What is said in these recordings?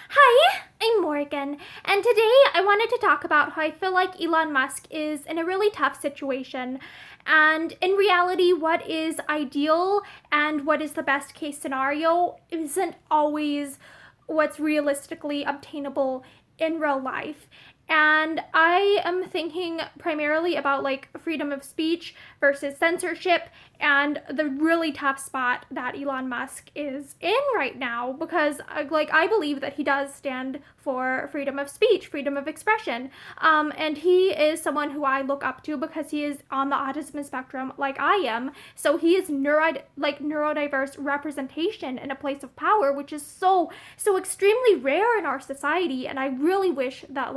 Hi, I'm Morgan, and today I wanted to talk about how I feel like Elon Musk is in a really tough situation, and in reality, what is ideal and what is the best case scenario isn't always what's realistically obtainable in real life. And I am thinking primarily about like freedom of speech versus censorship and the really tough spot that Elon Musk is in right now because I believe that he does stand for freedom of speech, freedom of expression. And he is someone who I look up to because he is on the autism spectrum like I am. So he is neurodiverse representation in a place of power, which is so extremely rare in our society. And I really wish that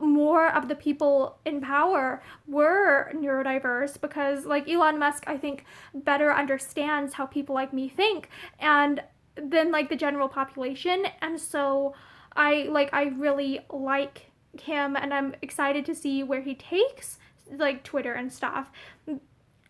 more of the people in power were neurodiverse because Elon Musk I think better understands how people like me think and than the general population. And so I really like him and I'm excited to see where he takes Twitter and stuff.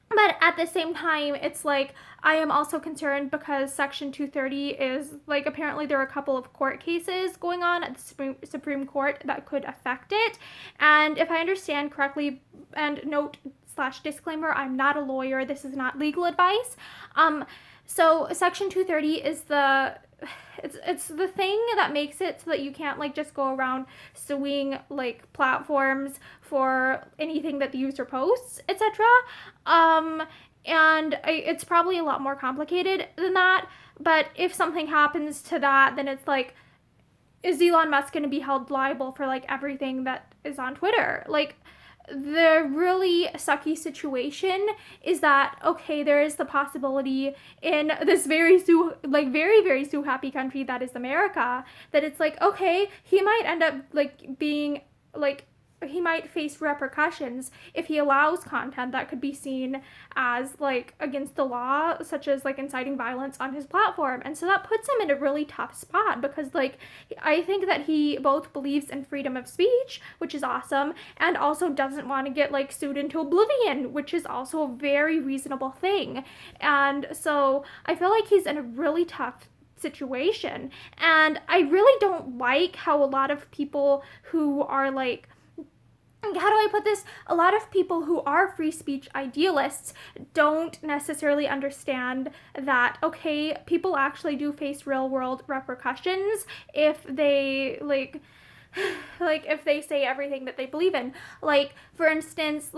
But at the same time, it's I am also concerned because Section 230 is apparently there are a couple of court cases going on at the Supreme Court that could affect it. And if I understand correctly, and note slash disclaimer, I'm not a lawyer, this is not legal advice. So Section 230 is it's the thing that makes it so that you can't just go around suing platforms for anything that the user posts, etc. It's probably a lot more complicated than that. But if something happens to that, then it's is Elon Musk going to be held liable for everything that is on Twitter? The really sucky situation is that okay, there is the possibility in this very very happy country that is America that it's okay, he might end up being he might face repercussions if he allows content that could be seen as against the law, such as inciting violence on his platform. And so that puts him in a really tough spot because I think that he both believes in freedom of speech, which is awesome, and also doesn't want to get sued into oblivion, which is also a very reasonable thing. And so I feel like he's in a really tough situation, and I really don't like how a lot of people who are how do I put this? A lot of people who are free speech idealists don't necessarily understand that, okay, people actually do face real world repercussions if they, if they say everything that they believe in. For instance,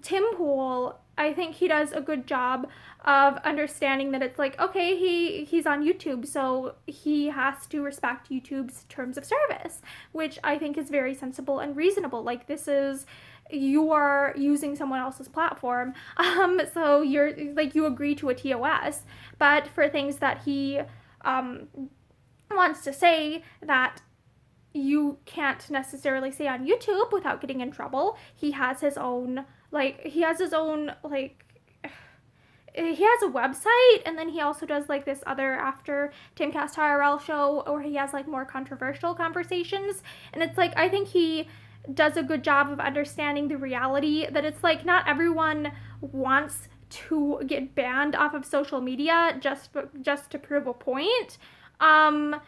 Tim Pool, I think he does a good job of understanding that it's okay, he's on YouTube, so he has to respect YouTube's terms of service, which I think is very sensible and reasonable. You are using someone else's platform, so you're you agree to a TOS. But for things that he wants to say that you can't necessarily say on YouTube without getting in trouble, he has his own he has a website, and then he also does this other After Timcast IRL show where he has more controversial conversations. And it's I think he does a good job of understanding the reality that it's not everyone wants to get banned off of social media just to prove a point. And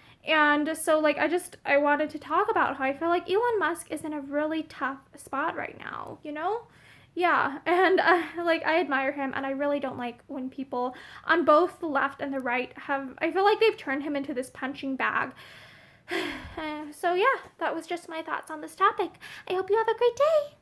so I wanted to talk about how I feel like Elon Musk is in a really tough spot right now, you know? Yeah, and I admire him, and I really don't like when people on both the left and the right I feel like they've turned him into this punching bag. So yeah, that was just my thoughts on this topic. I hope you have a great day.